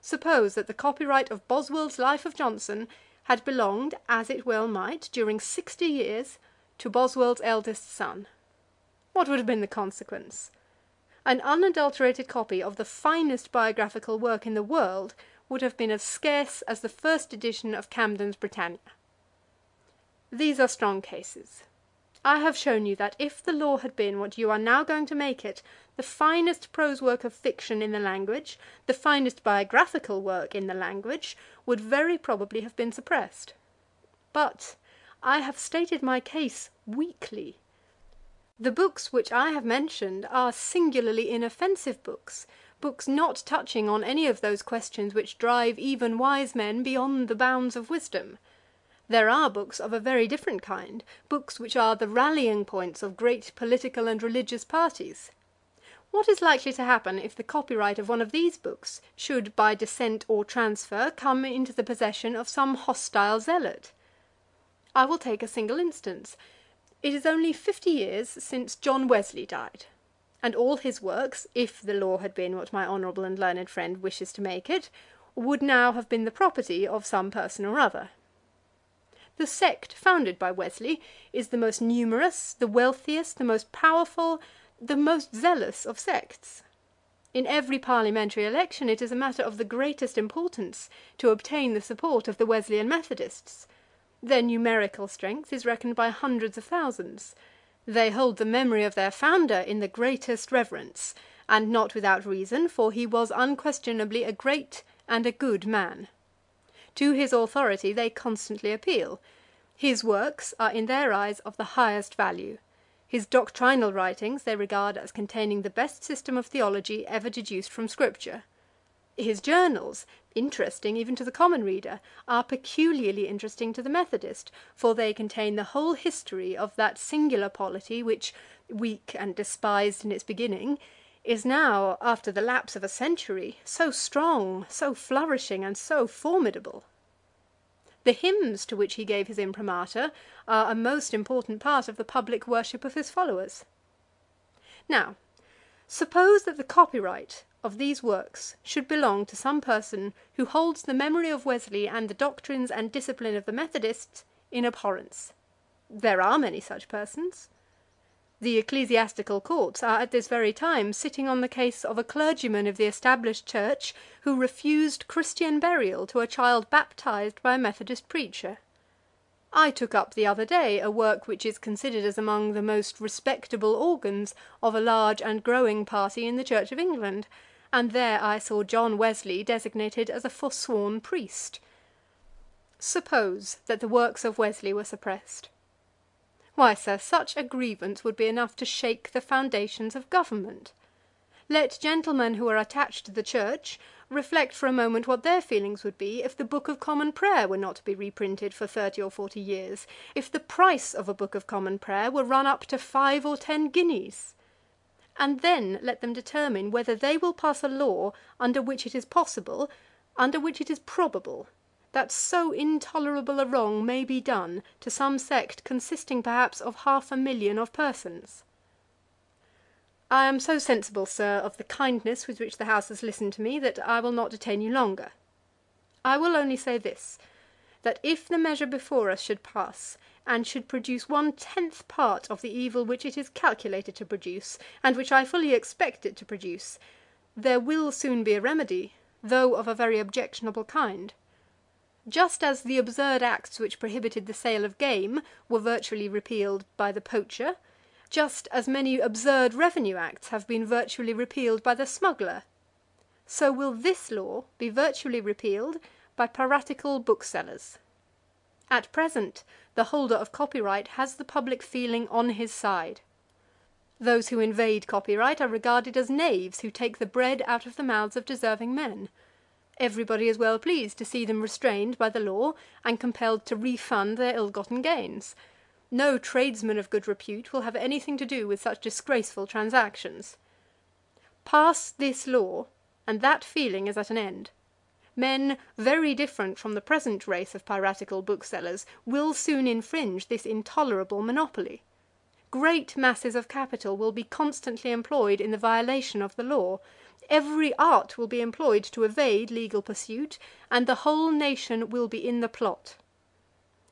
Suppose that the copyright of Boswell's Life of Johnson had belonged, as it well might, during 60 years, to Boswell's eldest son. What would have been the consequence? An unadulterated copy of the finest biographical work in the world would have been as scarce as the first edition of Camden's Britannia. These are strong cases. I have shown you that if the law had been what you are now going to make it, the finest prose work of fiction in the language, the finest biographical work in the language, would very probably have been suppressed. But I have stated my case weakly. The books which I have mentioned are singularly inoffensive books, books not touching on any of those questions which drive even wise men beyond the bounds of wisdom. There are books of a very different kind, books which are the rallying points of great political and religious parties. What is likely to happen if the copyright of one of these books should, by descent or transfer, come into the possession of some hostile zealot? I will take a single instance. It is only 50 years since John Wesley died, and all his works, if the law had been what my honourable and learned friend wishes to make it, would now have been the property of some person or other. The sect founded by Wesley is the most numerous, the wealthiest, the most powerful, the most zealous of sects. In every parliamentary election it is a matter of the greatest importance to obtain the support of the Wesleyan Methodists. Their numerical strength is reckoned by hundreds of thousands. They hold the memory of their founder in the greatest reverence, and not without reason, for he was unquestionably a great and a good man. To his authority they constantly appeal. His works are in their eyes of the highest value. His doctrinal writings they regard as containing the best system of theology ever deduced from Scripture. His journals, interesting even to the common reader, are peculiarly interesting to the Methodist, for they contain the whole history of that singular polity which, weak and despised in its beginning, is now, after the lapse of a century, so strong, so flourishing, and so formidable. The hymns to which he gave his imprimatur are a most important part of the public worship of his followers. Now, suppose that the copyright of these works should belong to some person who holds the memory of Wesley and the doctrines and discipline of the Methodists in abhorrence. There are many such persons. The ecclesiastical courts are at this very time sitting on the case of a clergyman of the established church who refused Christian burial to a child baptized by a Methodist preacher. I took up the other day a work which is considered as among the most respectable organs of a large and growing party in the Church of England, and there I saw John Wesley designated as a forsworn priest. Suppose that the works of Wesley were suppressed. Why, sir, such a grievance would be enough to shake the foundations of government. Let gentlemen who are attached to the Church reflect for a moment what their feelings would be if the Book of Common Prayer were not to be reprinted for 30 or 40 years, if the price of a Book of Common Prayer were run up to 5 or 10 guineas. And then let them determine whether they will pass a law under which it is possible, under which it is probable, that so intolerable a wrong may be done to some sect consisting perhaps of 500,000 of persons. I am so sensible, sir, of the kindness with which the House has listened to me, that I will not detain you longer. I will only say this, that if the measure before us should pass, and should produce 1/10 part of the evil which it is calculated to produce, and which I fully expect it to produce, there will soon be a remedy, though of a very objectionable kind. Just as the absurd acts which prohibited the sale of game were virtually repealed by the poacher, just as many absurd revenue acts have been virtually repealed by the smuggler, so will this law be virtually repealed by piratical booksellers. At present, the holder of copyright has the public feeling on his side. Those who invade copyright are regarded as knaves who take the bread out of the mouths of deserving men. Everybody is well pleased to see them restrained by the law and compelled to refund their ill-gotten gains. No tradesman of good repute will have anything to do with such disgraceful transactions. Pass this law, and that feeling is at an end. Men very different from the present race of piratical booksellers will soon infringe this intolerable monopoly. Great masses of capital will be constantly employed in the violation of the law. Every art will be employed to evade legal pursuit, and the whole nation will be in the plot.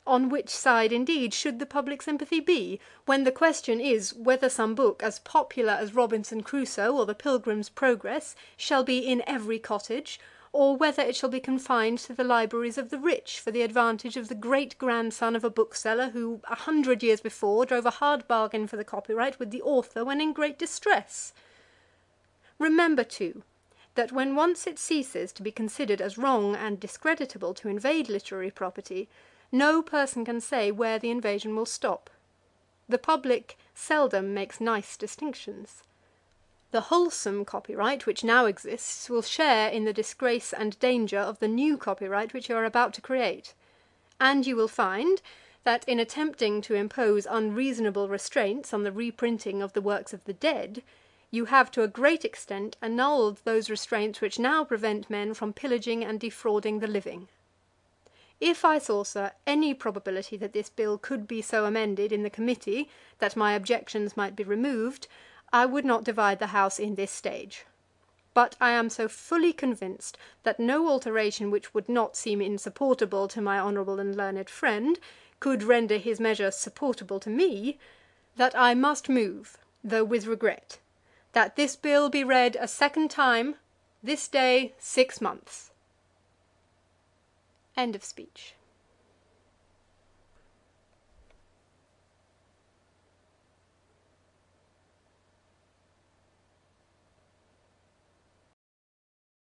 On which side, indeed, should the public sympathy be, when the question is, whether some book as popular as Robinson Crusoe or the Pilgrim's Progress shall be in every cottage, or whether it shall be confined to the libraries of the rich, for the advantage of the great-grandson of a bookseller who, 100 years before, drove a hard bargain for the copyright with the author when in great distress? Remember, too, that when once it ceases to be considered as wrong and discreditable to invade literary property, no person can say where the invasion will stop. The public seldom makes nice distinctions. The wholesome copyright which now exists will share in the disgrace and danger of the new copyright which you are about to create. And you will find that in attempting to impose unreasonable restraints on the reprinting of the works of the dead, you have to a great extent annulled those restraints which now prevent men from pillaging and defrauding the living. If I saw, Sir, any probability that this bill could be so amended in the committee that my objections might be removed, I would not divide the House in this stage. But I am so fully convinced that no alteration which would not seem insupportable to my honourable and learned friend could render his measure supportable to me, that I must move, though with regret, that this bill be read a second time, this day 6 months. End of speech.